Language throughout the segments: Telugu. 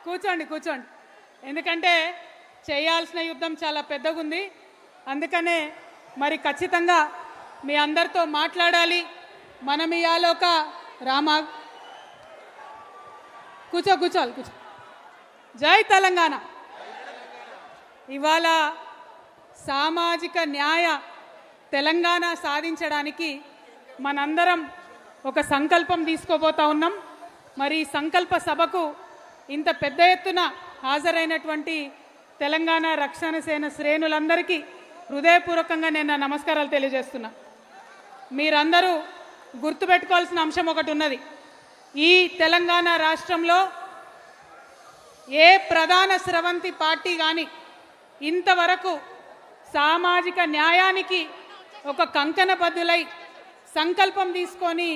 కూర్చోండి కూర్చోండి. ఎందుకంటే చేయాల్సిన యుద్ధం చాలా పెద్దగుంది. అందుకనే మరి ఖచ్చితంగా మీ అందరితో మాట్లాడాలి. మనం ఇవాళ ఒక రామా కూర్చోవాలి కూర్చో. జై తెలంగాణ. ఇవాళ సామాజిక న్యాయ తెలంగాణ సాధించడానికి మనందరం ఒక సంకల్పం తీసుకోబోతా ఉన్నాం. మరి ఈ సంకల్ప సభకు ఇంత పెద్ద ఎత్తున హాజరైనటువంటి తెలంగాణ రక్షణ సేన శ్రేణులందరికీ హృదయపూర్వకంగా నేను నా నమస్కారాలు తెలియజేస్తున్నా. మీరందరూ గుర్తుపెట్టుకోవాల్సిన అంశం ఒకటి ఉన్నది. ఈ తెలంగాణ రాష్ట్రంలో ఏ ప్రధాన స్రవంతి పార్టీ కానీ ఇంతవరకు సామాజిక న్యాయానికి ఒక కంకణబద్ధులై సంకల్పం తీసుకొని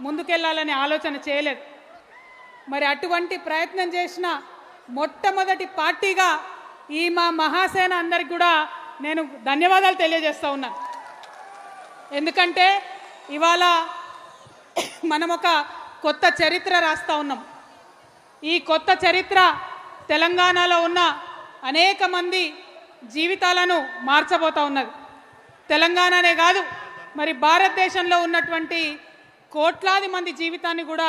ముందుకెళ్లాలనే ఆలోచన చేయలేదు. మరి అటువంటి ప్రయత్నం చేసిన మొట్టమొదటి పార్టీగా ఈ మా మహాసేన అందరికి కూడా నేను ధన్యవాదాలు తెలియజేస్తూ ఉన్నాను. ఎందుకంటే ఇవాళ మనం ఒక కొత్త చరిత్ర రాస్తూ ఉన్నాం. ఈ కొత్త చరిత్ర తెలంగాణలో ఉన్న అనేక మంది జీవితాలను మార్చబోతూ ఉన్నది. తెలంగాణనే కాదు, మరి భారతదేశంలో ఉన్నటువంటి కోట్లాది మంది జీవితాన్ని కూడా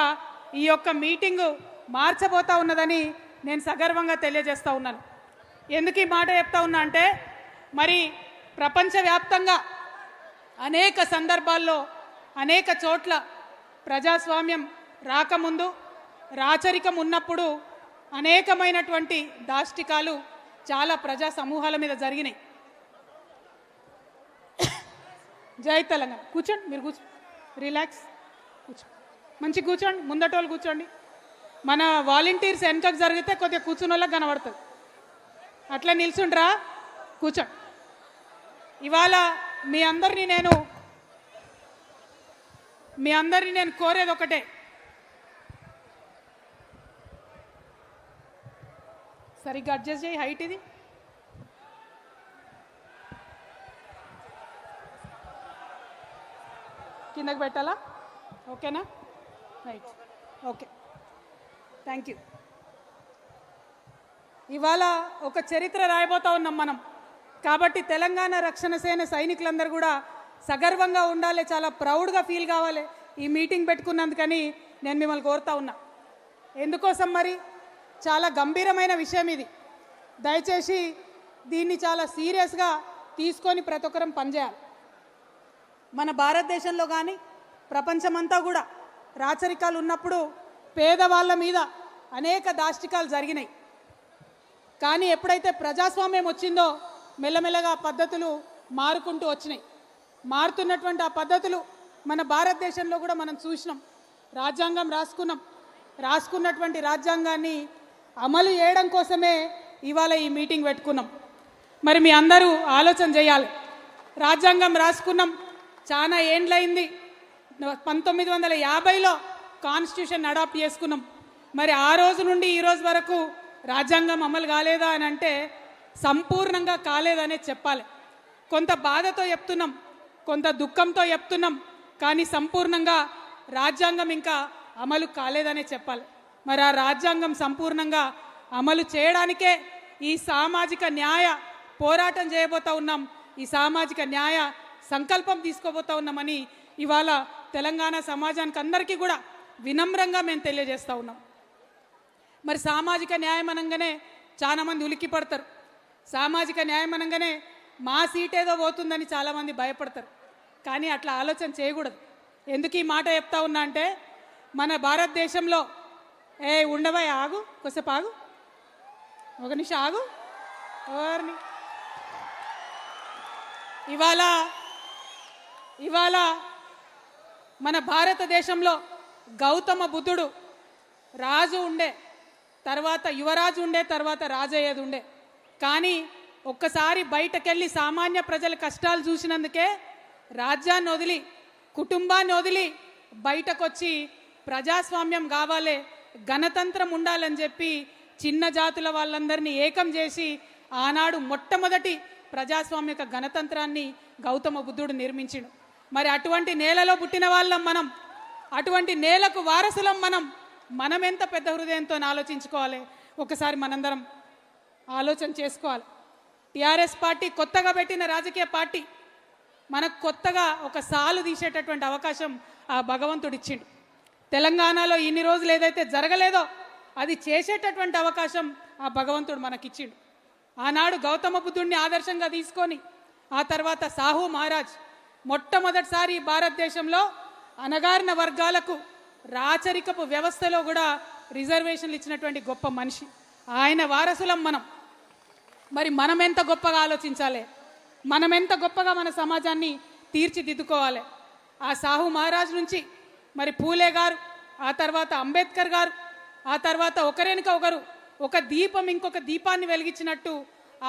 ఈ యొక్క మీటింగు మార్చబోతూ ఉన్నదని నేను సగర్వంగా తెలియజేస్తూ ఉన్నాను. ఎందుకు ఈ మాట చెప్తా ఉన్నా అంటే, మరి ప్రపంచవ్యాప్తంగా అనేక సందర్భాల్లో అనేక చోట్ల ప్రజాస్వామ్యం రాకముందు రాచరికం ఉన్నప్పుడు అనేకమైనటువంటి దాష్టికాలు చాలా ప్రజా సమూహాల మీద జరిగినాయి. జై తెలంగాణ. కూర్చోండి, మీరు కూర్చో, రిలాక్స్, కూర్చో, మంచి కూర్చోండి. ముందటోళ్ళు కూర్చోండి. మన వాలంటీర్స్ వెనకకు జరిగితే కొద్దిగా కూర్చున్న వాళ్ళకి కనబడుతుంది. అట్లా నిల్చుండ్రా, కూర్చోండి. ఇవాళ మీ అందరినీ నేను కోరేది ఒకటే. సరిగ్గా అడ్జస్ట్ చేయి, హైట్ ఇది. కిందకి పెట్టాలా? ఓకేనా? Right, okay, thank you. ఇవాళ ఒక చరిత్ర రాయబోతా ఉన్నాం మనం. కాబట్టి తెలంగాణ రక్షణ సేన సైనికులందరూ కూడా సగర్వంగా ఉండాలి, చాలా ప్రౌడ్గా ఫీల్ కావాలి ఈ మీటింగ్ పెట్టుకున్నందుకని నేను మిమ్మల్ని కోరుతా ఉన్నా. ఎందుకోసం మరి? చాలా గంభీరమైన విషయం ఇది. దయచేసి దీన్ని చాలా సీరియస్గా తీసుకొని ప్రతి ఒక్కరం పనిచేయాలి. మన భారతదేశంలో కానీ ప్రపంచమంతా కూడా రాచరికాలు ఉన్నప్పుడు పేదవాళ్ళ మీద అనేక దాష్టికాలు జరిగినాయి. కానీ ఎప్పుడైతే ప్రజాస్వామ్యం వచ్చిందో మెల్లమెల్లగా పద్ధతులు మారుకుంటూ వచ్చినాయి. మారుతున్నటువంటి ఆ పద్ధతులు మన భారతదేశంలో కూడా మనం చూసినాం. రాజ్యాంగం రాసుకున్నటువంటి రాజ్యాంగాన్ని అమలు చేయడం కోసమే ఇవాళ ఈ మీటింగ్ పెట్టుకున్నాం. మరి మీ అందరూ ఆలోచన చేయాలి. రాజ్యాంగం రాసుకున్నాం, చాలా ఏండ్లయింది. 1950లో కాన్స్టిట్యూషన్ అడాప్ట్ చేసుకున్నాం. మరి ఆ రోజు నుండి ఈ రోజు వరకు రాజ్యాంగం అమలు కాలేదా అని అంటే సంపూర్ణంగా కాలేదనే చెప్పాలి. కొంత బాధతో చెప్తున్నాం, కొంత దుఃఖంతో చెప్తున్నాం, కానీ సంపూర్ణంగా రాజ్యాంగం ఇంకా అమలు కాలేదనే చెప్పాలి. మరి ఆ రాజ్యాంగం సంపూర్ణంగా అమలు చేయడానికే ఈ సామాజిక న్యాయ పోరాటం చేయబోతా ఉన్నాం. ఈ సామాజిక న్యాయ సంకల్పం తీసుకోబోతా ఉన్నామని ఇవాళ తెలంగాణ సమాజానికి అందరికీ కూడా వినమ్రంగా మేము తెలియజేస్తూ ఉన్నాం. మరి సామాజిక న్యాయం అనగానే చాలామంది ఉలిక్కి పడతారు. సామాజిక న్యాయం అనగానే మా సీట్ ఏదో పోతుందని చాలామంది భయపడతారు. కానీ అట్లా ఆలోచన చేయకూడదు. ఎందుకు ఈ మాట చెప్తా ఉన్నా అంటే, మన భారతదేశంలో ఉండవా, ఆగు, కొద్దిసేపు ఆగు, ఒక నిమిషం ఆగు. ఎవరిని ఇవాళ మన భారతదేశంలో గౌతమ బుద్ధుడు రాజు ఉండే, తర్వాత యువరాజు ఉండే, తర్వాత రాజయ్యేది ఉండే. కానీ ఒక్కసారి బయటకెళ్ళి సామాన్య ప్రజల కష్టాలు చూసినందుకే రాజ్యాన్ని వదిలి, కుటుంబాన్ని వదిలి బయటకొచ్చి ప్రజాస్వామ్యం కావాలి, గణతంత్రం ఉండాలని చెప్పి చిన్న జాతుల వాళ్ళందరినీ ఏకం చేసి ఆనాడు మొట్టమొదటి ప్రజాస్వామిక గణతంత్రాన్ని గౌతమ బుద్ధుడు నిర్మించిండు. మరి అటువంటి నేలలో పుట్టిన వాళ్ళం మనం, అటువంటి నేలకు వారసులం మనం ఎంత పెద్ద హృదయంతో ఆలోచించుకోవాలి. ఒకసారి మనందరం ఆలోచన చేసుకోవాలి. టీఆర్ఎస్ పార్టీ కొత్తగా పెట్టిన రాజకీయ పార్టీ, మనకు కొత్తగా ఒక సాలు తీసేటటువంటి అవకాశం ఆ భగవంతుడు ఇచ్చిండు. తెలంగాణలో ఇన్ని రోజులు ఏదైతే జరగలేదో అది చేసేటటువంటి అవకాశం ఆ భగవంతుడు మనకిచ్చిండు. ఆనాడు గౌతమ బుద్ధుడిని ఆదర్శంగా తీసుకొని ఆ తర్వాత సాహు మహారాజ్ మొట్టమొదటిసారి భారతదేశంలో అణగారిన వర్గాలకు రాచరికపు వ్యవస్థలో కూడా రిజర్వేషన్లు ఇచ్చినటువంటి గొప్ప మనిషి. ఆయన వారసులం మనం. మరి మనం ఎంత గొప్పగా ఆలోచించాలి, మనం ఎంత గొప్పగా మన సమాజాన్ని తీర్చిదిద్దుకోవాలి. ఆ సాహు మహారాజ్ నుంచి మరి పూలే గారు, ఆ తర్వాత అంబేద్కర్ గారు, ఆ తర్వాత ఒకరెనుక ఒకరు ఒక దీపం ఇంకొక దీపాన్ని వెలిగించినట్టు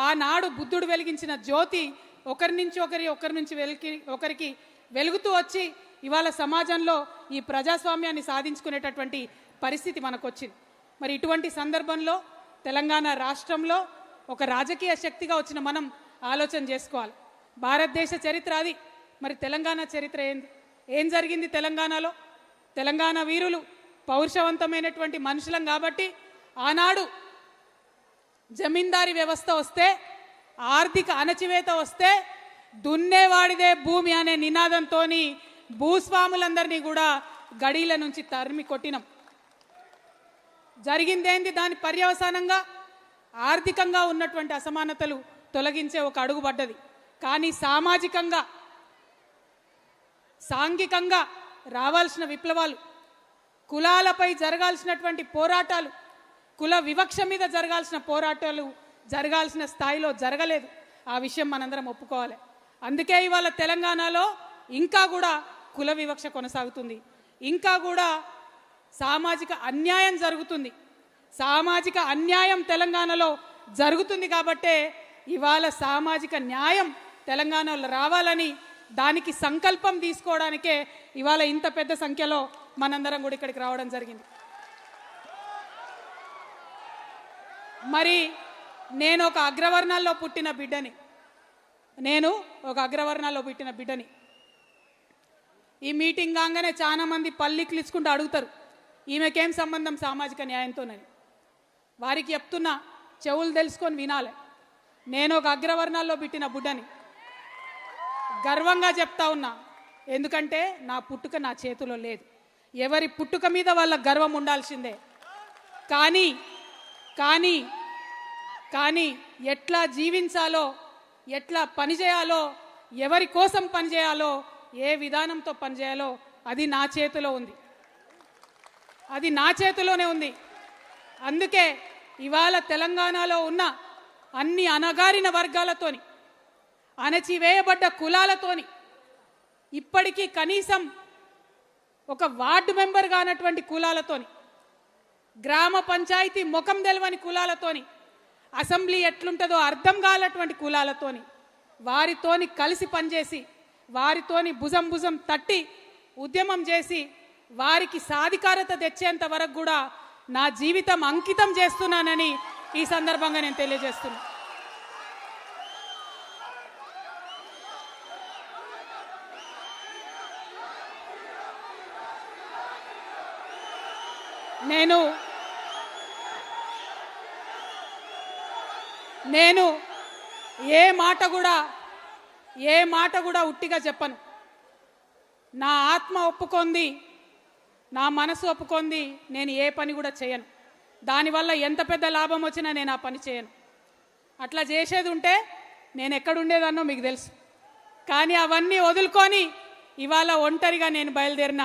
ఆనాడు బుద్ధుడు వెలిగించిన జ్యోతి ఒకరి నుంచి ఒకరికి వెలుగుతూ వచ్చి ఇవాళ సమాజంలో ఈ ప్రజాస్వామ్యాన్ని సాధించుకునేటటువంటి పరిస్థితి మనకు వచ్చింది. మరి ఇటువంటి సందర్భంలో తెలంగాణ రాష్ట్రంలో ఒక రాజకీయ శక్తిగా వచ్చిన మనం ఆలోచన చేసుకోవాలి. భారతదేశ చరిత్ర అది, మరి తెలంగాణ చరిత్ర ఏం జరిగింది తెలంగాణలో? తెలంగాణ వీరులు పౌరుషవంతమైనటువంటి మనుషులం కాబట్టి ఆనాడు జమీందారీ వ్యవస్థ వస్తే, ఆర్థిక అణచివేత వస్తే దున్నేవాడిదే భూమి అనే నినాదంతో భూస్వాములందరినీ కూడా గడీల నుంచి తరిమి కొట్టినాం. జరిగిందేంది? దాని పర్యవసానంగా ఆర్థికంగా ఉన్నటువంటి అసమానతలు తొలగించే ఒక అడుగు పడ్డది. కానీ సామాజికంగా సాంఘికంగా రావాల్సిన విప్లవాలు, కులాలపై జరగాల్సినటువంటి పోరాటాలు, కుల వివక్ష మీద జరగాల్సిన పోరాటాలు జరగాల్సిన స్థాయిలో జరగలేదు. ఆ విషయం మనందరం ఒప్పుకోవాలి. అందుకే ఇవాళ తెలంగాణలో ఇంకా కూడా కుల వివక్ష కొనసాగుతుంది, ఇంకా కూడా సామాజిక అన్యాయం జరుగుతుంది. సామాజిక అన్యాయం తెలంగాణలో జరుగుతుంది కాబట్టే ఇవాళ సామాజిక న్యాయం తెలంగాణలో రావాలని దానికి సంకల్పం తీసుకోవడానికే ఇవాళ ఇంత పెద్ద సంఖ్యలో మనందరం కూడా ఇక్కడికి రావడం జరిగింది. మరి నేను ఒక అగ్రవర్ణాల్లో పుట్టిన బిడ్డని. ఈ మీటింగ్ కాగానే చాలా మంది పల్లికి ఇచ్చుకుంటూ అడుగుతారు, ఈమెకేం సంబంధం సామాజిక న్యాయంతోనని. వారికి చెప్తున్నా, చెవులు తెలుసుకొని వినాలి. నేను ఒక అగ్రవర్ణాల్లో పుట్టిన బిడ్డని, గర్వంగా చెప్తా ఉన్నా. ఎందుకంటే నా పుట్టుక నా చేతిలో లేదు. ఎవరి పుట్టుక మీద వాళ్ళ గర్వం ఉండాల్సిందే. కానీ కానీ కానీ ఎట్లా జీవించాలో, ఎట్లా పనిచేయాలో, ఎవరి కోసం పనిచేయాలో, ఏ విధానంతో పనిచేయాలో అది నా చేతిలో ఉంది. అది నా చేతిలోనే ఉంది. అందుకే ఇవాళ తెలంగాణలో ఉన్న అన్ని అణగారిన వర్గాలతోని, అణచివేయబడ్డ కులాలతోని, ఇప్పటికీ కనీసం ఒక వార్డు మెంబర్ కానటువంటి కులాలతోని, గ్రామ పంచాయతీ ముఖం తెలవని కులాలతోని, అసెంబ్లీ ఎట్లుంటుందో అర్థం కానటువంటి కులాలతోని, వారితోని కలిసి పనిచేసి, వారితోని భుజం తట్టి ఉద్యమం చేసి వారికి సాధికారత తెచ్చేంత వరకు కూడా నా జీవితం అంకితం చేస్తున్నానని ఈ సందర్భంగా నేను తెలియజేస్తున్నా. నేను ఏ మాట కూడా ఉట్టిగా చెప్పను. నా ఆత్మ ఒప్పుకొంది, నా మనసు ఒప్పుకొంది, నేను ఏ పని కూడా చేయను. దానివల్ల ఎంత పెద్ద లాభం వచ్చినా నేను ఆ పని చేయను. అట్లా చేసేది ఉంటే నేను ఎక్కడుండేదాన్నో మీకు తెలుసు. కానీ అవన్నీ వదులుకొని ఇవాళ ఒంటరిగా నేను బయలుదేరిన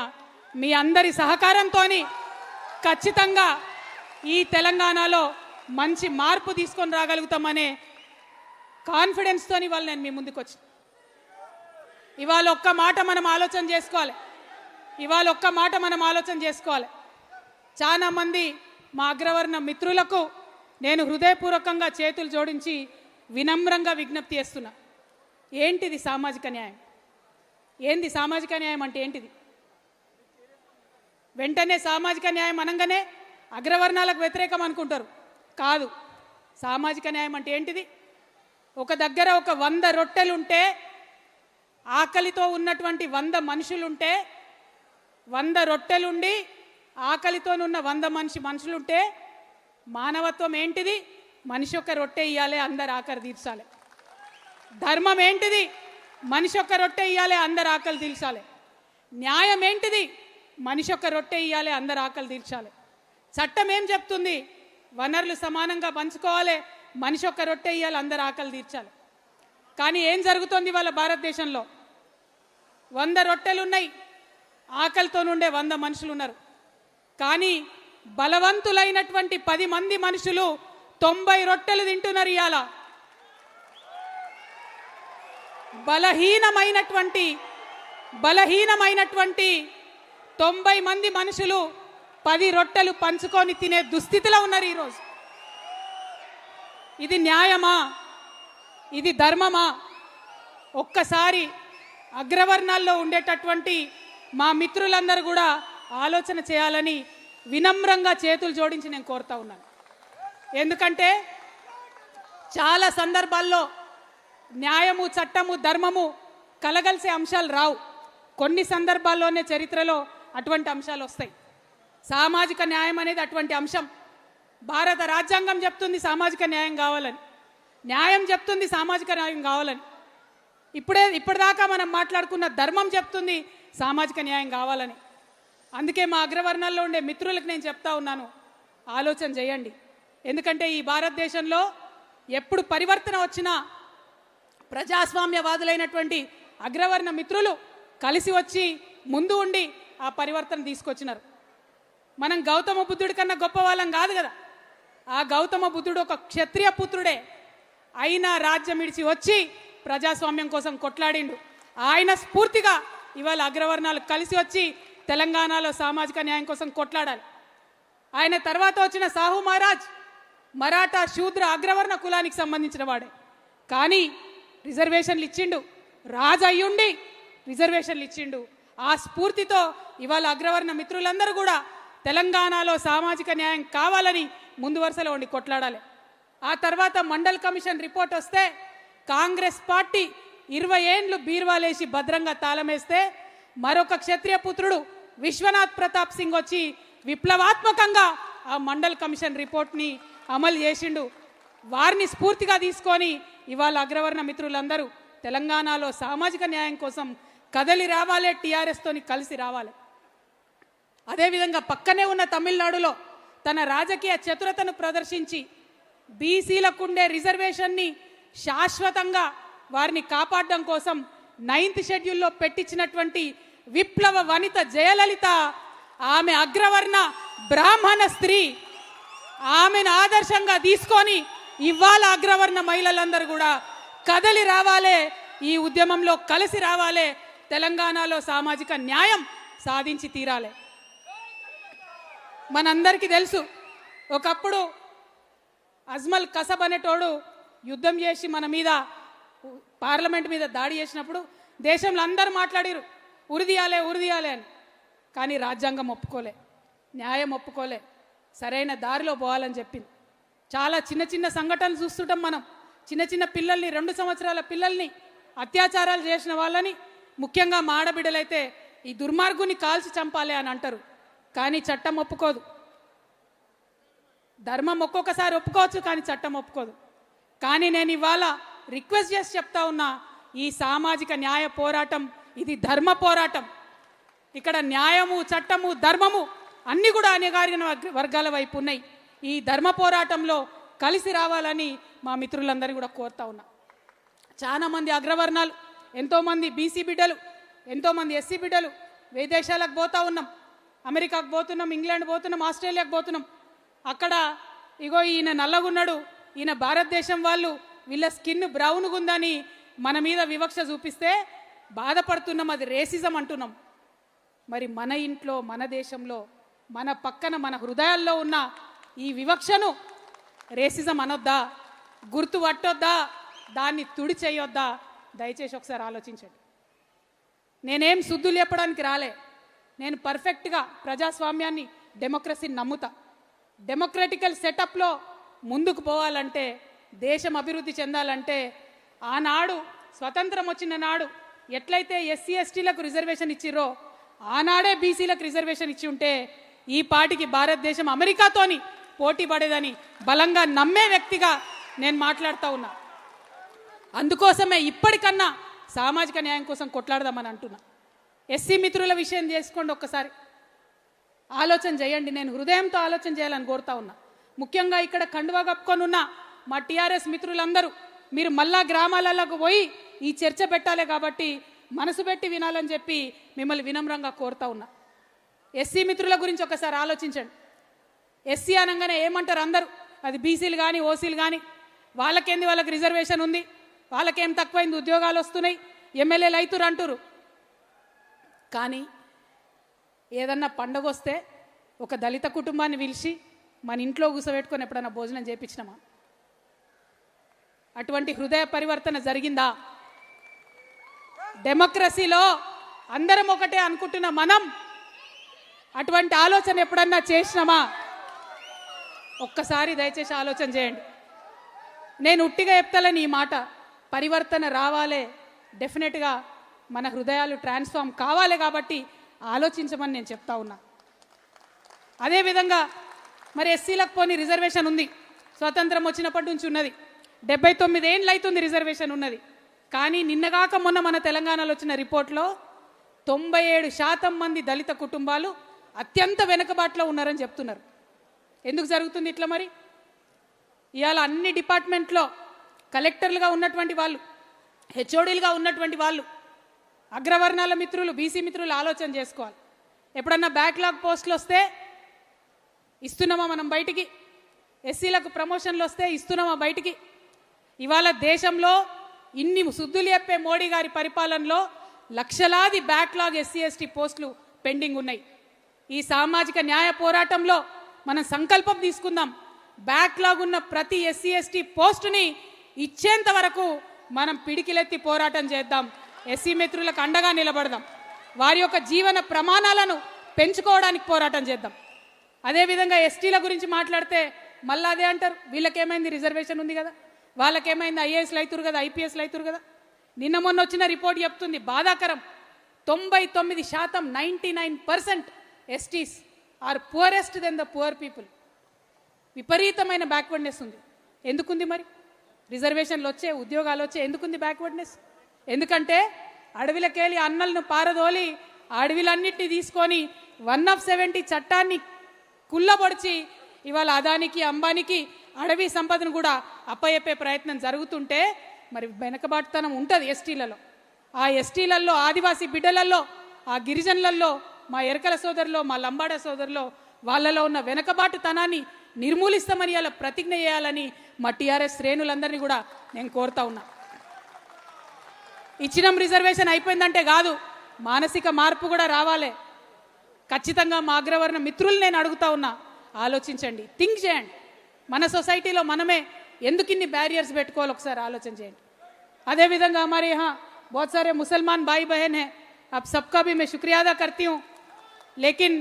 మీ అందరి సహకారంతో ఖచ్చితంగా ఈ తెలంగాణలో మంచి మార్పు తీసుకొని రాగలుగుతామనే కాన్ఫిడెన్స్తో ఇవాళ నేను మీ ముందుకు వచ్చి ఇవాళ ఒక్క మాట మనం ఆలోచన చేసుకోవాలి. చాలామంది మా అగ్రవర్ణ మిత్రులకు నేను హృదయపూర్వకంగా చేతులు జోడించి వినమ్రంగా విజ్ఞప్తి చేస్తున్నా. ఏంటిది సామాజిక న్యాయం? ఏంది సామాజిక న్యాయం అంటే ఏంటిది? వెంటనే సామాజిక న్యాయం అనగానే అగ్రవర్ణాలకు వ్యతిరేకం అనుకుంటారు. కాదు. సామాజిక న్యాయం అంటే ఏంటిది? ఒక దగ్గర ఒక 100 రొట్టెలుంటే, ఆకలితో ఉన్నటువంటి 100 మనుషులుంటే, 100 రొట్టెలుండి ఆకలితోనున్న 100 మనుషులుంటే మానవత్వం ఏంటిది? మనిషి ఒక్క రొట్టె ఇయ్యాలి, అందరు ఆకలి తీర్చాలి. ధర్మం ఏంటిది? మనిషి ఒక్క రొట్టె ఇయ్యాలి, అందరు ఆకలి తీర్చాలి. న్యాయం ఏంటిది? మనిషి ఒక్క రొట్టె ఇయ్యాలి, అందరు ఆకలి తీర్చాలి. చట్టం ఏం చెప్తుంది? వనరులు సమానంగా పంచుకోవాలి, మనిషి ఒక్క రొట్టె ఇయ్యాలి, అందరు ఆకలి తీర్చాలి. కానీ ఏం జరుగుతోంది వాళ్ళ భారతదేశంలో? 100 రొట్టెలు ఉన్నాయి, ఆకలితో నుండే 100 మనుషులు ఉన్నారు. కానీ బలవంతులైనటువంటి 10 మంది మనుషులు 90 రొట్టెలు తింటున్నారు. ఇవాళ బలహీనమైనటువంటి 90 మంది మనుషులు 10 రొట్టెలు పంచుకొని తినే దుస్థితిలో ఉన్నారు ఈరోజు. ఇది న్యాయమా? ఇది ధర్మమా? ఒక్కసారి అగ్రవర్ణాల్లో ఉండేటటువంటి మా మిత్రులందరూ కూడా ఆలోచన చేయాలని వినమ్రంగా చేతులు జోడించి నేను కోరుతా ఉన్నాను. ఎందుకంటే చాలా సందర్భాల్లో న్యాయము, చట్టము, ధర్మము కలగలిసే అంశాలు రావు. కొన్ని సందర్భాల్లోనే చరిత్రలో అటువంటి అంశాలు వస్తాయి. సామాజిక న్యాయం అనేది అటువంటి అంశం. భారత రాజ్యాంగం చెప్తుంది సామాజిక న్యాయం కావాలని, న్యాయం చెప్తుంది సామాజిక న్యాయం కావాలని. ఇప్పటిదాకా మనం మాట్లాడుకున్న ధర్మం చెప్తుంది సామాజిక న్యాయం కావాలని. అందుకే మా అగ్రవర్ణాల్లో ఉండే మిత్రులకు నేను చెప్తా ఉన్నాను, ఆలోచన చేయండి. ఎందుకంటే ఈ భారతదేశంలో ఎప్పుడు పరివర్తన వచ్చినా ప్రజాస్వామ్యవాదులైనటువంటి అగ్రవర్ణ మిత్రులు కలిసి వచ్చి ముందు ఉండి ఆ పరివర్తన తీసుకొచ్చినారు. మనం గౌతమ బుద్ధుడి కన్నా గొప్ప వాళ్ళం కాదు కదా. ఆ గౌతమ బుద్ధుడు ఒక క్షత్రియ పుత్రుడే అయినా రాజ్యం ఇడిచి వచ్చి ప్రజాస్వామ్యం కోసం కొట్లాడిండు. ఆయన స్ఫూర్తిగా ఇవాళ అగ్రవర్ణాలు కలిసి వచ్చి తెలంగాణలో సామాజిక న్యాయం కోసం కొట్లాడాలి. ఆయన తర్వాత వచ్చిన సాహు మహారాజ్ మరాఠా శూద్ర అగ్రవర్ణ కులానికి సంబంధించిన వాడే. కానీ రిజర్వేషన్లు ఇచ్చిండు, రాజు అయ్యుండి రిజర్వేషన్లు ఇచ్చిండు. ఆ స్ఫూర్తితో ఇవాళ అగ్రవర్ణ మిత్రులందరూ కూడా తెలంగాణలో సామాజిక న్యాయం కావాలని ముందు వరుసలో ఉండి కొట్లాడాలి. ఆ తర్వాత మండల్ కమిషన్ రిపోర్ట్ వస్తే కాంగ్రెస్ పార్టీ 20 ఏండ్లు బీర్వాలేసి భద్రంగా తాళమేస్తే మరొక క్షత్రియ పుత్రుడు విశ్వనాథ్ ప్రతాప్ సింగ్ వచ్చి విప్లవాత్మకంగా ఆ మండల్ కమిషన్ రిపోర్ట్ని అమలు చేసిండు. వారిని స్ఫూర్తిగా తీసుకొని ఇవాళ అగ్రవర్ణ మిత్రులందరూ తెలంగాణలో సామాజిక న్యాయం కోసం కదలి రావాలి, టీఆర్ఎస్తోని కలిసి రావాలి. అదేవిధంగా పక్కనే ఉన్న తమిళనాడులో తన రాజకీయ చతురతను ప్రదర్శించి బీసీలకు ఉండే రిజర్వేషన్ని శాశ్వతంగా వారిని కాపాడడం కోసం 9th షెడ్యూల్లో పెట్టించినటువంటి విప్లవ వనిత జయలలిత, ఆమె అగ్రవర్ణ బ్రాహ్మణ స్త్రీ, ఆమెను ఆదర్శంగా తీసుకొని ఇవాళ అగ్రవర్ణ మహిళలందరూ కూడా కదలి రావాలి, ఈ ఉద్యమంలో కలిసి రావాలి, తెలంగాణలో సామాజిక న్యాయం సాధించి తీరాలి. మనందరికీ తెలుసు, ఒకప్పుడు అజ్మల్ కసబ్ అనేటోడు యుద్ధం చేసి మన మీద పార్లమెంట్ మీద దాడి చేసినప్పుడు దేశంలో అందరూ మాట్లాడారు ఉరిదీయాలే అని. కానీ రాజ్యాంగం ఒప్పుకోలే, న్యాయం ఒప్పుకోలే, సరైన దారిలో పోవాలని చెప్పింది. చాలా చిన్న చిన్న సంఘటనలు చూస్తుంటాం మనం. చిన్న చిన్న పిల్లల్ని, 2 సంవత్సరాల పిల్లల్ని అత్యాచారాలు చేసిన వాళ్ళని, ముఖ్యంగా మా ఆడబిడ్డలైతే ఈ దుర్మార్గుని కాల్చి చంపాలి అని అంటారు. కానీ చట్టం ఒప్పుకోదు. ధర్మం ఒక్కొక్కసారి ఒప్పుకోవచ్చు, కానీ చట్టం ఒప్పుకోదు. కానీ నేను ఇవాళ రిక్వెస్ట్ చేసి చెప్తా ఉన్నా, ఈ సామాజిక న్యాయ పోరాటం ఇది ధర్మ పోరాటం. ఇక్కడ న్యాయము, చట్టము, ధర్మము అన్నీ కూడా అణగారిన వర్గాల వైపు ఉన్నాయి. ఈ ధర్మ పోరాటంలో కలిసి రావాలని మా మిత్రులందరినీ కూడా కోరుతా ఉన్నా. చాలామంది అగ్రవర్ణాలు, ఎంతోమంది బీసీ బిడ్డలు, ఎంతోమంది ఎస్సీ బిడ్డలు విదేశాలకు పోతా ఉన్నాం. అమెరికాకు పోతున్నాం, ఇంగ్లాండ్ పోతున్నాం, ఆస్ట్రేలియాకు పోతున్నాం. అక్కడ ఇగో ఈయన నల్లగున్నాడు, ఈయన భారతదేశం వాళ్ళు, వీళ్ళ స్కిన్ బ్రౌన్గా ఉందని మన మీద వివక్ష చూపిస్తే బాధపడుతున్నాం. అది రేసిజం అంటున్నాం. మరి మన ఇంట్లో, మన దేశంలో, మన పక్కన, మన హృదయాల్లో ఉన్న ఈ వివక్షను రేసిజం అనొద్దా? గుర్తు పట్టొద్దా? దాన్ని తుడి చేయొద్దా? దయచేసి ఒకసారి ఆలోచించండి. నేనేం శుద్ధులు చెప్పడానికి రాలే. నేను పర్ఫెక్ట్గా ప్రజాస్వామ్యాన్ని, డెమోక్రసీని నమ్ముతా. డెమోక్రటికల్ సెటప్లో ముందుకు పోవాలంటే, దేశం అభివృద్ధి చెందాలంటే, ఆనాడు స్వతంత్రం వచ్చిన నాడు ఎట్లయితే ఎస్సీ ఎస్టీలకు రిజర్వేషన్ ఇచ్చిర్రో ఆనాడే బీసీలకు రిజర్వేషన్ ఇచ్చి ఉంటే ఈ పాటికి భారతదేశం అమెరికాతోని పోటీ పడేదని బలంగా నమ్మే వ్యక్తిగా నేను మాట్లాడుతూ ఉన్నా. అందుకోసమే ఇప్పటికన్నా సామాజిక న్యాయం కోసం కొట్లాడదామని అంటున్నా. ఎస్సీ మిత్రుల విషయం చేసుకోండి, ఒక్కసారి ఆలోచన చేయండి. నేను హృదయంతో ఆలోచన చేయాలని కోరుతా ఉన్నా. ముఖ్యంగా ఇక్కడ కండువా కప్పుకొని ఉన్న మా టీఆర్ఎస్ మిత్రులందరూ మీరు మళ్ళా గ్రామాలకు పోయి ఈ చర్చ పెట్టాలి కాబట్టి మనసు పెట్టి వినాలని చెప్పి మిమ్మల్ని వినమ్రంగా కోరుతా ఉన్నా. ఎస్సీ మిత్రుల గురించి ఒకసారి ఆలోచించండి. ఎస్సీ అనగానే ఏమంటారు అందరూ, అది బీసీలు కానీ ఓసీలు కానీ వాళ్ళకేంది, వాళ్ళకి రిజర్వేషన్ ఉంది, వాళ్ళకేం తక్కువైంది, ఉద్యోగాలు వస్తున్నాయి, ఎమ్మెల్యేలు అవుతురు అంటారు. కానీ ఏదన్నా పండగ వస్తే ఒక దళిత కుటుంబాన్ని పిలిచి మన ఇంట్లో కూసబెట్టుకొని ఎప్పుడన్నా భోజనం చేయించినామా? అటువంటి హృదయ పరివర్తన జరిగిందా? డెమోక్రసీలో అందరం ఒకటే అనుకుంటున్న మనం అటువంటి ఆలోచన ఎప్పుడన్నా చేసినామా? ఒక్కసారి దయచేసి ఆలోచన చేయండి. నేను ఉట్టిగా చెప్తాలని ఈ మాట, పరివర్తన రావాలే, డెఫినెట్గా మన హృదయాలు ట్రాన్స్ఫార్మ్ కావాలి కాబట్టి ఆలోచించమని నేను చెప్తా ఉన్నా. అదేవిధంగా మరి ఎస్సీలకు పోని రిజర్వేషన్ ఉంది, స్వతంత్రం వచ్చినప్పటి నుంచి ఉన్నది, 79 ఏళ్ళు అవుతుంది రిజర్వేషన్ ఉన్నది. కానీ నిన్నగాక మొన్న మన తెలంగాణలో వచ్చిన రిపోర్ట్లో 97% మంది దళిత కుటుంబాలు అత్యంత వెనుకబాటులో ఉన్నారని చెప్తున్నారు. ఎందుకు జరుగుతుంది ఇట్లా? మరి ఇవాళ అన్ని డిపార్ట్మెంట్లో కలెక్టర్లుగా ఉన్నటువంటి వాళ్ళు, హెచ్ఓడీలుగా ఉన్నటువంటి వాళ్ళు, అగ్రవర్ణాల మిత్రులు, బీసీ మిత్రులు ఆలోచన చేసుకోవాలి. ఎప్పుడన్నా బ్యాక్లాగ్ పోస్టులు వస్తే ఇస్తున్నామా మనం బయటికి? ఎస్సీలకు ప్రమోషన్లు వస్తే ఇస్తున్నామా బయటికి? ఇవాళ దేశంలో ఇన్ని శుద్ధులు చెప్పే మోడీ గారి పరిపాలనలో లక్షలాది బ్యాక్లాగ్ ఎస్సీ ఎస్టీ పోస్టులు పెండింగ్ ఉన్నాయి. ఈ సామాజిక న్యాయ పోరాటంలో మనం సంకల్పం తీసుకుందాం, బ్యాక్లాగ్ ఉన్న ప్రతి ఎస్సీ ఎస్టీ పోస్టుని ఇచ్చేంత వరకు మనం పిడికిలెత్తి పోరాటం చేద్దాం. ఎస్సీ మిత్రులకు అండగా నిలబడదాం, వారి యొక్క జీవన ప్రమాణాలను పెంచుకోవడానికి పోరాటం చేద్దాం. అదేవిధంగా ఎస్టీల గురించి మాట్లాడితే మళ్ళీ అదే అంటారు, వీళ్ళకేమైంది, రిజర్వేషన్ ఉంది కదా, వాళ్ళకేమైంది, ఐఏఎస్లు అవుతారు కదా, ఐపీఎస్లు అవుతారు కదా. నిన్న మొన్న వచ్చిన రిపోర్ట్ చెప్తుంది, బాధాకరం, 99% 99% STs are poorest then the poor people. విపరీతమైన బ్యాక్వర్డ్నెస్ ఉంది. ఎందుకుంది మరి? రిజర్వేషన్లు వచ్చే, ఉద్యోగాలు వచ్చే, ఎందుకుంది బ్యాక్వర్డ్నెస్? ఎందుకంటే అడవిలకెళ్ళి అన్నలను పారదోలి అడవిలన్నింటినీ తీసుకొని 170 చట్టాన్ని కుల్లబొడిచి ఇవాళ అదానికి అంబానికి అడవి సంపదను కూడా అప్పయెప్పే ప్రయత్నం జరుగుతుంటే మరి వెనకబాటుతనం ఉంటుంది ఎస్టీలలో. ఆ ఎస్టీలలో, ఆదివాసీ బిడ్డలలో, ఆ గిరిజనులలో, మా ఎరకల సోదరులో, మా లంబాడ సోదరులో వాళ్ళలో ఉన్న వెనకబాటుతనాన్ని నిర్మూలిస్తామని అలా ప్రతిజ్ఞ చేయాలని మా టీఆర్ఎస్ శ్రేణులందరినీ కూడా నేను కోరుతా ఉన్నా. ఇచ్చినం రిజర్వేషన్ అయిపోయిందంటే కాదు, మానసిక మార్పు కూడా రావాలి. ఖచ్చితంగా మా అగ్రవర్ణ మిత్రులు నేను అడుగుతా ఉన్నా, ఆలోచించండి, థింక్ చేయండి. మన సొసైటీలో మనమే ఎందుకు ఇన్ని బ్యారియర్స్ పెట్టుకోవాలి ఒకసారి ఆలోచన చేయండి. అదేవిధంగా हमारे यहाँ बहुत सारे मुसलमान भाई बहन हैं, आप सबका भी मैं शुक्रिया अदा करती हूँ, लेकिन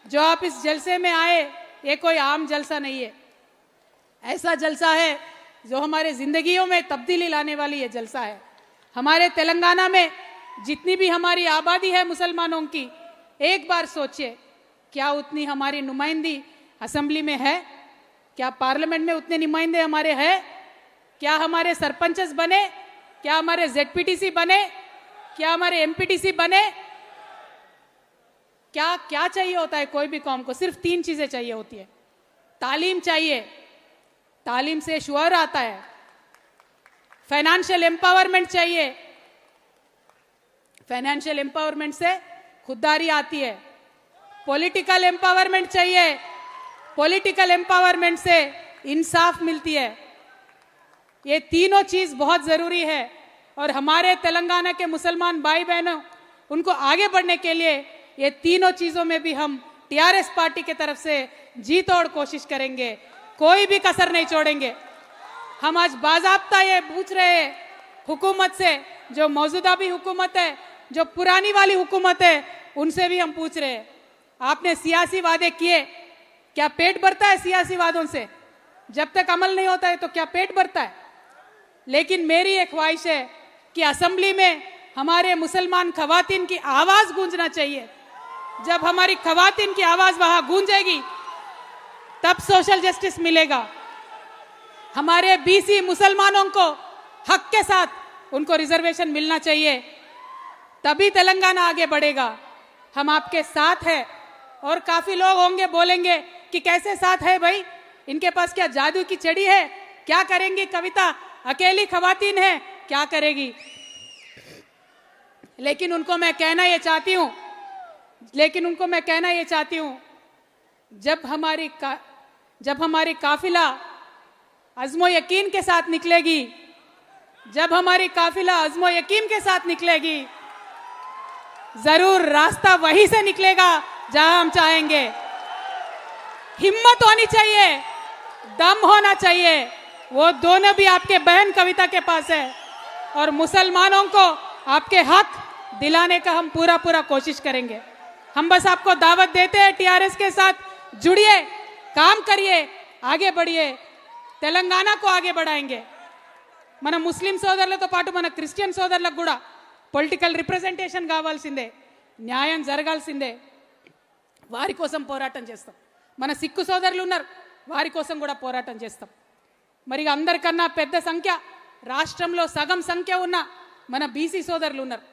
जो आप इस जलसे में आए ये कोई आम जलसा नहीं है, ऐसा जलसा है जो हमारे ज़िंदगियों में तब्दीली लाने वाली ये जलसा है. हमारे तेलंगाना में जितनी भी हमारी आबादी है मुसलमानों की, एक बार सोचिए क्या उतनी हमारी नुमाइंदी असेंबली में है? क्या पार्लियामेंट में उतने नुमाइंदे हमारे हैं? क्या हमारे सरपंचस बने? क्या हमारे जेडपीटीसी बने? क्या हमारे एमपीटीसी बने? क्या क्या चाहिए होता है कोई भी कौम को? सिर्फ 3 चीजें चाहिए होती है. तालीम चाहिए, तालीम से शुअर आता है. फाइनेंशियल एम्पावरमेंट चाहिए, फाइनेंशियल एम्पावरमेंट से खुददारी आती है. पॉलिटिकल एम्पावरमेंट चाहिए, पॉलिटिकल एम्पावरमेंट से इंसाफ मिलती है. ये तीनों चीज़ बहुत ज़रूरी है और हमारे तेलंगाना के मुसलमान भाई बहनों उनको आगे बढ़ने के लिए ये तीनों चीज़ों में भी हम टीआरएस पार्टी के तरफ से जी तोड़ कोशिश करेंगे, कोई भी कसर नहीं छोड़ेंगे. हम आज बाज़ाब्ता ये पूछ रहे हैं हुकूमत से, जो मौजूदा भी हुकूमत है, जो पुरानी वाली हुकूमत है, उनसे भी हम पूछ रहे हैं, आपने सियासी वादे किए, क्या पेट भरता है सियासी वादों से? जब तक अमल नहीं होता है तो क्या पेट भरता है? लेकिन मेरी एक ख्वाहिश है कि असेंबली में हमारे मुसलमान खवातीन की आवाज़ गूंजना चाहिए. जब हमारी खवातीन की आवाज़ वहाँ गूंजेगी तब सोशल जस्टिस मिलेगा। हमारे बीसी मुसलमानों को हक के साथ उनको रिजर्वेशन मिलना चाहिए, तभी तेलंगाना आगे बढ़ेगा। हम आपके साथ हैं। और काफी लोग होंगे बोलेंगे कि कैसे साथ है भाई, इनके पास क्या जादू की छड़ी है, क्या करेंगी कविता, अकेली खवातीन है, क्या करेगी। लेकिन उनको मैं कहना ये चाहती हूं, जब हमारी काफिला अज़्मो यकीन के साथ निकलेगी, जरूर रास्ता वहीं से निकलेगा जहां हम चाहेंगे। हिम्मत होनी चाहिए, दम होना चाहिए, वो दोनों भी आपके बहन कविता के पास है। और मुसलमानों को आपके हक दिलाने का हम पूरा कोशिश करेंगे। हम बस आपको दावत देते हैं, टीआरएस के साथ जुड़िए, काम करिए, आगे बढ़िए, తెలంగాణ को आगे बढ़ाएंगे। మన ముస్లిం సోదరులతో పాటు మన క్రిస్టియన్ సోదరులకు కూడా పొలిటికల్ రిప్రజెంటేషన్ కావాల్సిందే, న్యాయం జరగాల్సిందే, వారి కోసం పోరాటం చేస్తాం। మన సిక్కు సోదరులు ఉన్నారు, వారి కోసం కూడా పోరాటం చేస్తాం। మరి అందరికన్నా పెద్ద సంఖ్య, రాష్ట్రంలో సగం సంఖ్య ఉన్న మన బీసీ సోదరులు ఉన్నారు।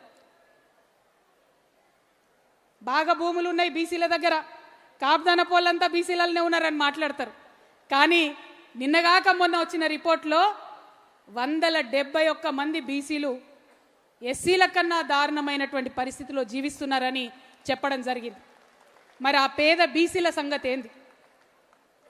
బాగా భూములు ఉన్నాయి బీసీల దగ్గర, కాబ్దాన పోలంతా బీసీలనే ఉన్నారని మాట్లాడతారు। కానీ నిన్నగాక మొన్న వచ్చిన రిపోర్ట్లో 171 మంది బీసీలు ఎస్సీల కన్నా దారుణమైనటువంటి పరిస్థితిలో జీవిస్తున్నారని చెప్పడం జరిగింది। మరి ఆ పేద బీసీల సంగతి ఏంది?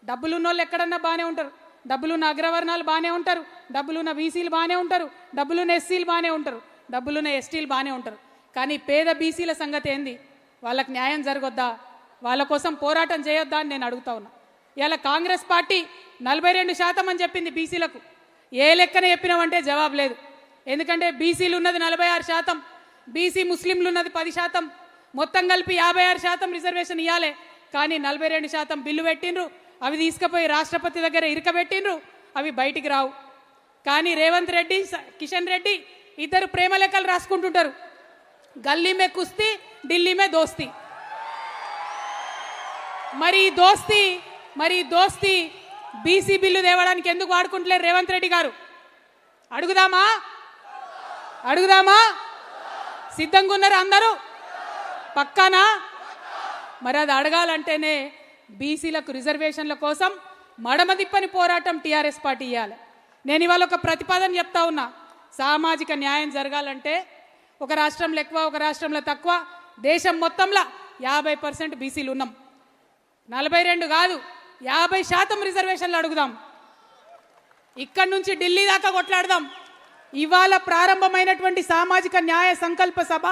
డబ్బులున్నోళ్ళు ఎక్కడన్నా బాగానే ఉంటారు, డబ్బులున్న అగ్రవర్ణాలు బాగానే ఉంటారు, డబ్బులున్న బీసీలు బాగానే ఉంటారు, డబ్బులున్న ఎస్సీలు బాగానే ఉంటారు, డబ్బులున్న ఎస్టీలు బాగానే ఉంటారు। కానీ పేద బీసీల సంగతి ఏంది? వాళ్ళకి న్యాయం జరగొద్దా? వాళ్ళ కోసం పోరాటం చేయొద్దా అని నేను అడుగుతా ఉన్నా। ఇలా కాంగ్రెస్ పార్టీ 42% అని చెప్పింది బీసీలకు, ఏ లెక్కన చెప్పినామంటే జవాబు లేదు। ఎందుకంటే బీసీలు ఉన్నది 46%, బీసీ ముస్లింలు ఉన్నది 10%, మొత్తం కలిపి 56% రిజర్వేషన్ ఇవ్వాలి। కానీ 42% బిల్లు పెట్టిండ్రు, అవి తీసుకుపోయి రాష్ట్రపతి దగ్గర ఇరకబెట్టిండ్రు, అవి బయటికి రావు। కానీ రేవంత్ రెడ్డి, కిషన్ రెడ్డి ఇద్దరు ప్రేమ లెక్కలు రాసుకుంటుంటారు, గల్లీ మే కుస్తీ, ఢిల్లీ మే దోస్తీ। మరి ఈ దోస్తీ బీసీ బిల్లు తేవడానికి ఎందుకు వాడుకుంటలేరు రేవంత్ రెడ్డి గారు? అడుగుదామా? సిద్ధంగా ఉన్నారు అందరూ? పక్కానా? మరి అది అడగాలంటేనే బీసీలకు రిజర్వేషన్ల కోసం మడమదిప్పని పోరాటం టీఆర్ఎస్ పార్టీ చేయాలి। నేను ఇవాళ ఒక ప్రతిపాదన చెప్తా ఉన్నా, సామాజిక న్యాయం జరగాలంటే ఒక రాష్ట్రంలో ఎక్కువ, ఒక రాష్ట్రంలో తక్కువ, దేశం మొత్తంలో 50% బీసీలు ఉన్నాం, 42 కాదు 50% రిజర్వేషన్లు అడుగుదాం, ఇక్కడి నుంచి ఢిల్లీ దాకా కొట్లాడదాం। ఇవాళ ప్రారంభమైనటువంటి సామాజిక న్యాయ సంకల్ప సభ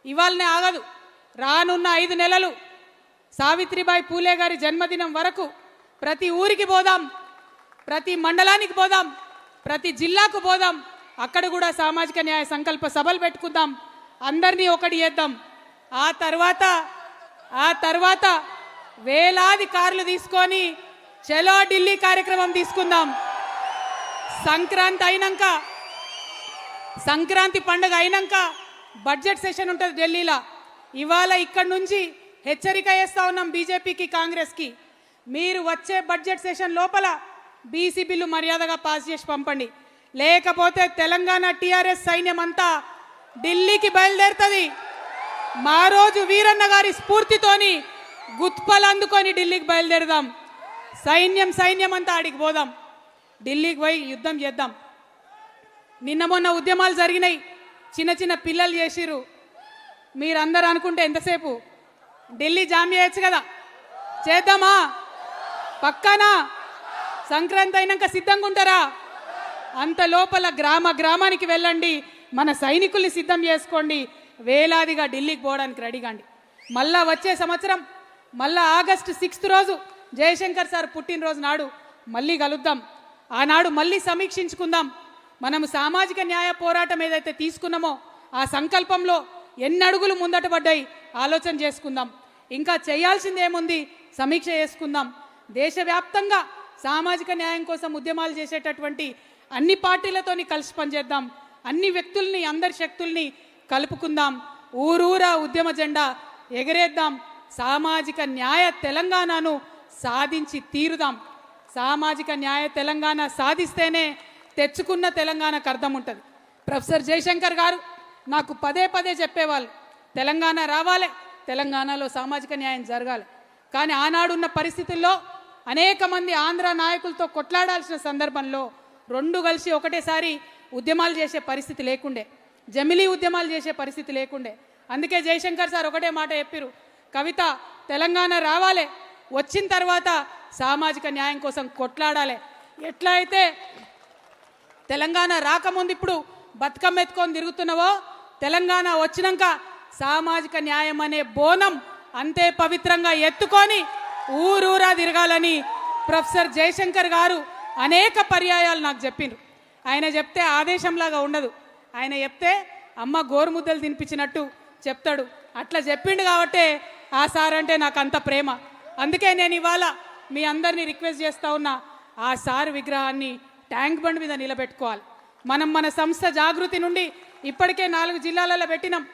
ఇవాళనే ఆగదు, రానున్న 5 నెలలు సావిత్రిబాయి పూలే గారి జన్మదినం వరకు ప్రతి ఊరికి పోదాం, ప్రతి మండలానికి పోదాం, ప్రతి జిల్లాకు పోదాం, అక్కడ కూడా సామాజిక న్యాయ సంకల్ప సభలు పెట్టుకుందాం, అందరినీ ఒకటి చేద్దాం। ఆ తర్వాత వేలాది కార్లు తీసుకొని చలో ఢిల్లీ కార్యక్రమం తీసుకుందాం। సంక్రాంతి పండుగ అయినాక బడ్జెట్ సెషన్ ఉంటుంది ఢిల్లీలో। ఇవాళ ఇక్కడ నుంచి హెచ్చరిక చేస్తా ఉన్నాం బీజేపీకి, కాంగ్రెస్కి, మీరు వచ్చే బడ్జెట్ సెషన్ లోపల బీసీ బిల్లు మర్యాదగా పాస్ చేసి పంపండి, లేకపోతే తెలంగాణ టీఆర్ఎస్ సైన్యం అంతా ఢిల్లీకి బయలుదేరుతుంది। మా రోజు వీరన్న గారి స్ఫూర్తితోని గుత్పలు అందుకొని ఢిల్లీకి బయలుదేరదాం, సైన్యం అంతా ఆడికి పోదాం, ఢిల్లీకి పోయి యుద్ధం చేద్దాం। నిన్న మొన్న ఉద్యమాలు జరిగినాయి, చిన్న పిల్లలు చేసిరు, మీరందరూ అనుకుంటే ఎంతసేపు ఢిల్లీ జామ్ చేయొచ్చు కదా, చేద్దామా? పక్కానా? సంక్రాంతి అయినాక సిద్ధంగా ఉంటారా? అంత లోపల గ్రామానికి వెళ్ళండి, మన సైనికుల్ని సిద్ధం చేసుకోండి, వేలాదిగా ఢిల్లీకి పోవడానికి రెడీగాండి। మళ్ళా వచ్చే సంవత్సరం మళ్ళా ఆగస్టు 6 రోజు జయశంకర్ సార్ పుట్టినరోజు నాడు మళ్ళీ కలుద్దాం, ఆనాడు మళ్ళీ సమీక్షించుకుందాం। మనము సామాజిక న్యాయ పోరాటం ఏదైతే తీసుకున్నామో ఆ సంకల్పంలో ఎన్ని అడుగులు ముందట పడ్డాయి ఆలోచన చేసుకుందాం, ఇంకా చేయాల్సింది ఏముంది సమీక్ష చేసుకుందాం। దేశవ్యాప్తంగా సామాజిక న్యాయం కోసం ఉద్యమాలు చేసేటటువంటి అన్ని పార్టీలతోని కలిసి పనిచేద్దాం, అన్ని వ్యక్తుల్ని, అందరి శక్తుల్ని కలుపుకుందాం, ఊరూరా ఉద్యమ జెండా ఎగరేద్దాం, సామాజిక న్యాయ తెలంగాణను సాధించి తీరుదాం. సామాజిక న్యాయ తెలంగాణ సాధిస్తేనే తెచ్చుకున్న తెలంగాణకు అర్థం ఉంటుంది. ప్రొఫెసర్ జయశంకర్ గారు నాకు పదే పదే చెప్పేవాళ్ళు, తెలంగాణ రావాలి, తెలంగాణలో సామాజిక న్యాయం జరగాలి. కానీ ఆనాడున్న పరిస్థితుల్లో అనేక మంది ఆంధ్ర నాయకులతో కొట్లాడాల్సిన సందర్భంలో రెండు కలిసి ఒకటేసారి ఉద్యమాలు చేసే పరిస్థితి లేకుండే, జమిలీ ఉద్యమాలు చేసే పరిస్థితి లేకుండే. అందుకే జయశంకర్ సార్ ఒకటే మాట చెప్పారు, కవిత తెలంగాణ రావాలి, వచ్చిన తర్వాత సామాజిక న్యాయం కోసం కొట్లాడాలి. ఎట్లా అయితే తెలంగాణ రాకముందు ఇప్పుడు బతుకమ్మ ఎత్తుకొని తిరుగుతున్నావో, తెలంగాణ వచ్చినాక సామాజిక న్యాయం అనే బోనం అంతే పవిత్రంగా ఎత్తుకొని ఊరూరా తిరగాలని ప్రొఫెసర్ జయశంకర్ గారు అనేక పర్యాయాలు నాకు చెప్పిండ్రు. ఆయన చెప్తే ఆదేశంలాగా ఉండదు, ఆయన చెప్తే అమ్మ గోరుముద్దలు తినిపించినట్టు చెప్తాడు. అట్లా చెప్పిండు కాబట్టే ఆ సార్ అంటే నాకు అంత ప్రేమ. అందుకే నేను ఇవాళ మీ అందరినీ రిక్వెస్ట్ చేస్తూ ఉన్నా, ఆ సార్ విగ్రహాన్ని ట్యాంక్ బండ్ మీద నిలబెట్టుకోవాలి. మనం మన సంస్థ జాగృతి నుండి ఇప్పటికే 4 జిల్లాలలో పెట్టినాం,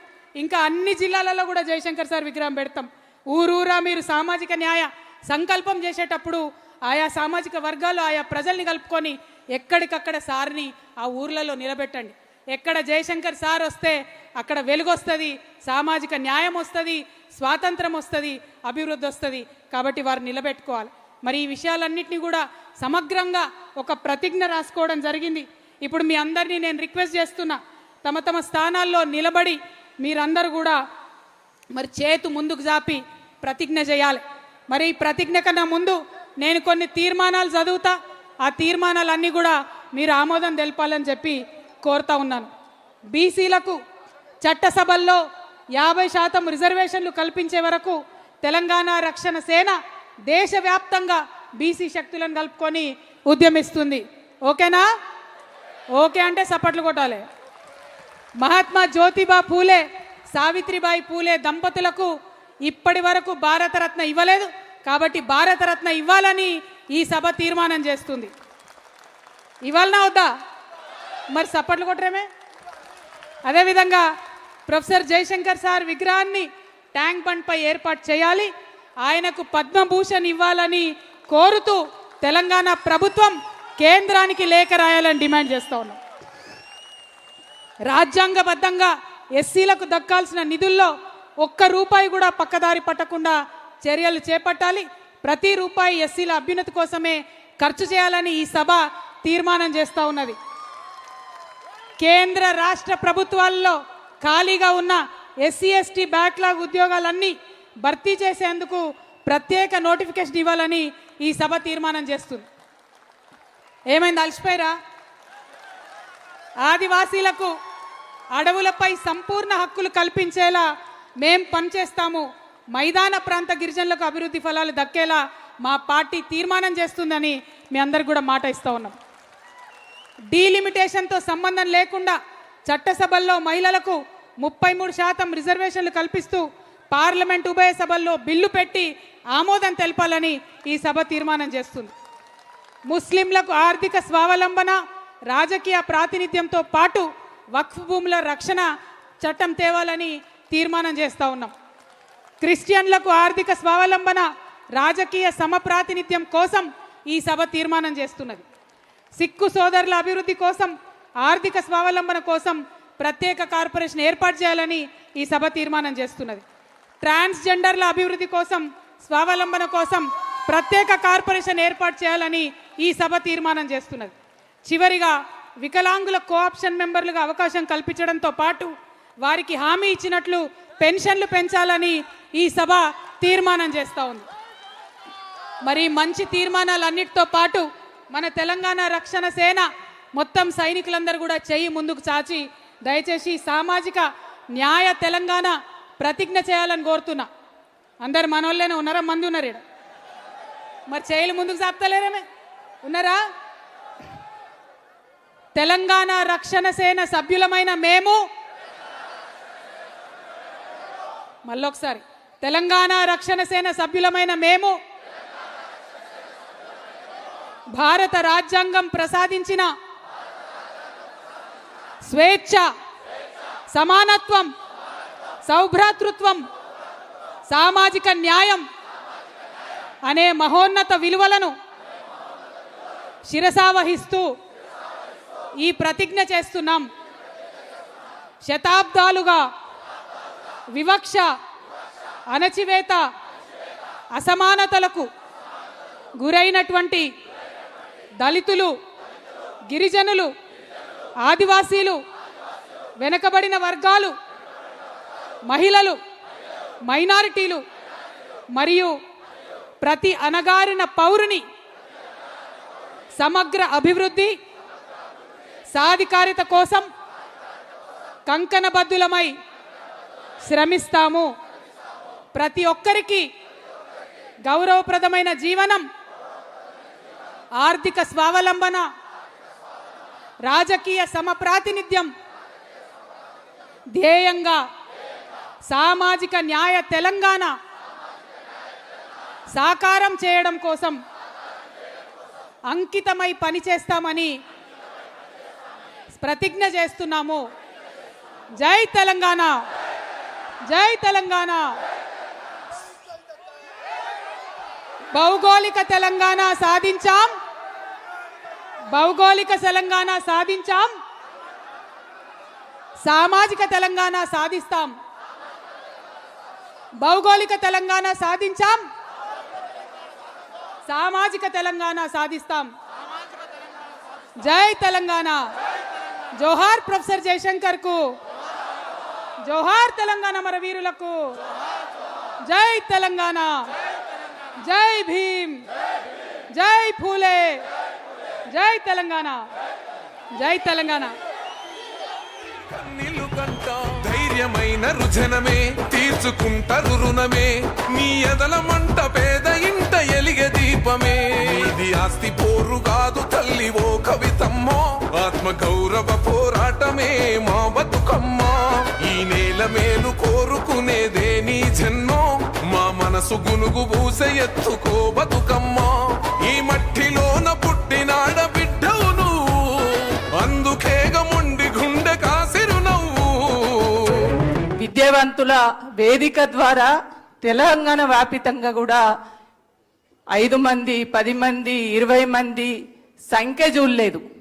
ఇంకా అన్ని జిల్లాలలో కూడా జయశంకర్ సార్ విగ్రహం పెడతాం. ఊరూరా మీరు సామాజిక న్యాయ సంకల్పం చేసేటప్పుడు ఆయా సామాజిక వర్గాలు ఆయా ప్రజల్ని కలుపుకొని ఎక్కడికక్కడ సార్ని ఆ ఊర్లలో నిలబెట్టండి. ఎక్కడ జయశంకర్ సార్ వస్తే అక్కడ వెలుగు వస్తుంది, సామాజిక న్యాయం వస్తుంది, స్వాతంత్రం వస్తుంది, అభివృద్ధి వస్తుంది. కాబట్టి వారు నిలబెట్టుకోవాలి. మరి ఈ విషయాలన్నింటినీ కూడా సమగ్రంగా ఒక ప్రతిజ్ఞ రాసుకోవడం జరిగింది. ఇప్పుడు మీ అందరినీ నేను రిక్వెస్ట్ చేస్తున్నా, తమ తమ స్థానాల్లో నిలబడి మీరందరూ కూడా మరి చేతు ముందుకు జాపి ప్రతిజ్ఞ చేయాలి. మరి ఈ ప్రతిజ్ఞ కన్నా ముందు నేను కొన్ని తీర్మానాలు చదువుతా, ఆ తీర్మానాలన్నీ కూడా మీరు ఆమోదం తెలపాలని చెప్పి కోరుతా ఉన్నాను. బీసీలకు చట్టసభల్లో 50% రిజర్వేషన్లు కల్పించే వరకు తెలంగాణ రక్షణ సేన దేశవ్యాప్తంగా బీసీ శక్తులను కలుపుకొని ఉద్యమిస్తుంది. ఓకేనా? ఓకే అంటే చప్పట్లు కొట్టాలి. మహాత్మా జ్యోతిబా పూలే, సావిత్రిబాయి పూలే దంపతులకు ఇప్పటి వరకు భారతరత్న ఇవ్వలేదు, కాబట్టి భారతరత్న ఇవ్వాలని ఈ సభ తీర్మానం చేస్తుంది. ఇవ్వాలనా వద్దా? మరి చప్పట్లు కొట్టరేమే. అదేవిధంగా ప్రొఫెసర్ జయశంకర్ సార్ విగ్రహాన్ని ట్యాంక్ బండ్ పై ఏర్పాటు చేయాలి, ఆయనకు పద్మభూషణ్ ఇవ్వాలని కోరుతూ తెలంగాణ ప్రభుత్వం కేంద్రానికి లేఖ రాయాలని డిమాండ్ చేస్తూ ఉన్నాం. రాజ్యాంగబద్ధంగా ఎస్సీలకు దక్కాల్సిన నిధుల్లో ₹1 కూడా పక్కదారి పట్టకుండా చర్యలు చేపట్టాలి. ప్రతి రూపాయి ఎస్సీల అభ్యున్నతి కోసమే ఖర్చు చేయాలని ఈ సభ తీర్మానం చేస్తూ ఉన్నది. కేంద్ర రాష్ట్ర ప్రభుత్వాల్లో ఖాళీగా ఉన్న ఎస్సీ ఎస్టీ బ్యాక్లాగ్ ఉద్యోగాలన్నీ భర్తీ చేసేందుకు ప్రత్యేక నోటిఫికేషన్ ఇవ్వాలని ఈ సభ తీర్మానం చేస్తుంది. ఏమైంది? అలసిపోయారా? ఆదివాసీలకు అడవులపై సంపూర్ణ హక్కులు కల్పించేలా మేం పనిచేస్తాము, మైదాన ప్రాంత గిరిజనులకు అభివృద్ధి ఫలాలు దక్కేలా మా పార్టీ తీర్మానం చేస్తుందని మీ అందరికి కూడా మాట ఇస్తూ ఉన్నాం. డీలిమిటేషన్తో సంబంధం లేకుండా చట్టసభల్లో మహిళలకు 33% రిజర్వేషన్లు కల్పిస్తూ పార్లమెంట్ ఉభయ సభల్లో బిల్లు పెట్టి ఆమోదం తెలపాలని ఈ సభ తీర్మానం చేస్తుంది. ముస్లింలకు ఆర్థిక స్వావలంబన, రాజకీయ ప్రాతినిధ్యంతో పాటు వక్ఫ్ భూముల రక్షణ చట్టం తేవాలని తీర్మానం చేస్తూ ఉన్నాం. క్రిస్టియన్లకు ఆర్థిక స్వావలంబన, రాజకీయ సమప్రాతినిధ్యం కోసం ఈ సభ తీర్మానం చేస్తున్నది. సిక్కు సోదరుల అభివృద్ధి కోసం, ఆర్థిక స్వావలంబన కోసం ప్రత్యేక కార్పొరేషన్ ఏర్పాటు చేయాలని ఈ సభ తీర్మానం చేస్తున్నది. ట్రాన్స్జెండర్ల అభివృద్ధి కోసం, స్వావలంబన కోసం ప్రత్యేక కార్పొరేషన్ ఏర్పాటు చేయాలని ఈ సభ తీర్మానం చేస్తున్నది. చివరిగా వికలాంగుల కోఆప్షన్ మెంబర్లుగా అవకాశం కల్పించడంతో పాటు వారికి హామీ ఇచ్చినట్లు పెన్షన్లు పెంచాలని ఈ సభ తీర్మానం చేస్తూ ఉంది. మరి మంచి తీర్మానాలన్నిటితో పాటు మన తెలంగాణ రక్షణ సేన మొత్తం సైనికులందరూ కూడా చెయ్యి ముందుకు చాచి దయచేసి సామాజిక న్యాయ తెలంగాణ ప్రతిజ్ఞ చేయాలని కోరుతున్నా. అందరు మనోళ్ళనే ఉన్నారా? మంది ఉన్నారు ఇక్కడ. మరి చేయిలు ముందుకు చాపుతలేరేమే ఉన్నారా? తెలంగాణ రక్షణ సేన సభ్యులమైన మేము, మళ్ళొకసారి, తెలంగాణ రక్షణ సేన సభ్యులమైన మేము భారత రాజ్యాంగం ప్రసాదించిన స్వేచ్ఛ, సమానత్వం, సౌభ్రాతృత్వం, సామాజిక న్యాయం, అనే మహోన్నత విలువలను శిరసావహిస్తూ ఈ ప్రతిజ్ఞ చేస్తున్నాం. శతాబ్దాలుగా వివక్ష, అణచివేత, అసమానతలకు గురైనటువంటి దళితులు, గిరిజనులు, ఆదివాసీలు, వెనుకబడిన వర్గాలు, మహిళలు, మైనారిటీలు మరియు ప్రతి అణగారిన పౌరుని సమగ్ర అభివృద్ధి, సాధికారిత కోసం కంకణబద్ధులమై శ్రమిస్తాము. ప్రతి ఒక్కరికి గౌరవప్రదమైన జీవనం, ఆర్థిక స్వావలంబన, రాజకీయ సమప్రాతినిధ్యం ధ్యేయంగా సామాజిక న్యాయ తెలంగాణ సాకారం చేయడం కోసం అంకితమై పనిచేస్తామని ప్రతిజ్ఞ చేస్తున్నాము. జై తెలంగాణ, జై తెలంగాణ. భౌగోళిక తెలంగాణ సాధించాం, భౌగోళిక తెలంగాణ సాధించాం, సామాజిక తెలంగాణ సాధిస్తాం. భౌగోళిక తెలంగాణ సాధించాం, సామాజిక తెలంగాణ సాధిస్తాం. జై తెలంగాణ. జోహార్ ప్రొఫెసర్ జయశంకర్ కు, జోహార్ తెలంగాణ మన వీరులకు. జై తెలంగాణ, జై భీమ్, జై ఫూలే, జై తెలంగాణ, జై తెలంగాణ. కన్నీళ్లు కంట ధైర్యమైన రుజనమే, తీర్చుకుంటారు రుణమే, నీ ఎదల మంట పేద ఇంట ఎలిగే దీపమే. ఇది ఆస్తి పోరు కాదు తల్లి ఓ కవితమ్మో, ఆత్మ గౌరవ పోరాటమే మా బతుకమ్మా. ఈ నేల మేలు కోరుకునేదే నీ జన్మో, మా మనసు గునుగు పూసే ఎత్తుకో బతుకమ్మా. ఈ మట్టిలోన పుట్టినాడ బిడ్డవు నువ్వు, అందుకేగ మొండి గుండె కాసిరు నవ్వు. విద్యావంతుల వేదిక ద్వారా తెలంగాణ వ్యాపితంగా కూడా 5 మంది, 10 మంది, 20 మంది సంఖ్య చూడలేదు.